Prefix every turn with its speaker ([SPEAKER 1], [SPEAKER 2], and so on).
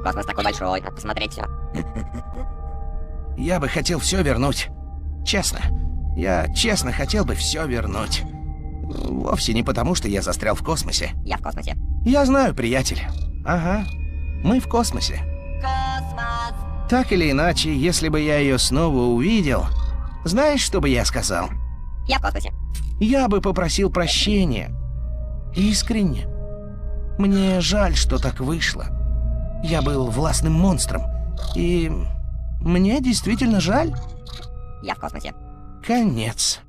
[SPEAKER 1] Космос такой большой, надо посмотреть все.
[SPEAKER 2] Я бы хотел все вернуть. Честно. Я честно хотел бы все вернуть. Вовсе не потому, что я застрял в космосе.
[SPEAKER 1] Я в космосе.
[SPEAKER 2] Я знаю, приятель. Ага. Мы в космосе.
[SPEAKER 1] Космос!
[SPEAKER 2] Так или иначе, если бы я ее снова увидел, знаешь, что бы я сказал?
[SPEAKER 1] Я в космосе.
[SPEAKER 2] Я бы попросил прощения. Искренне. Мне жаль, что так вышло. Я был властным монстром. И мне действительно жаль.
[SPEAKER 1] Я в космосе.
[SPEAKER 2] Конец.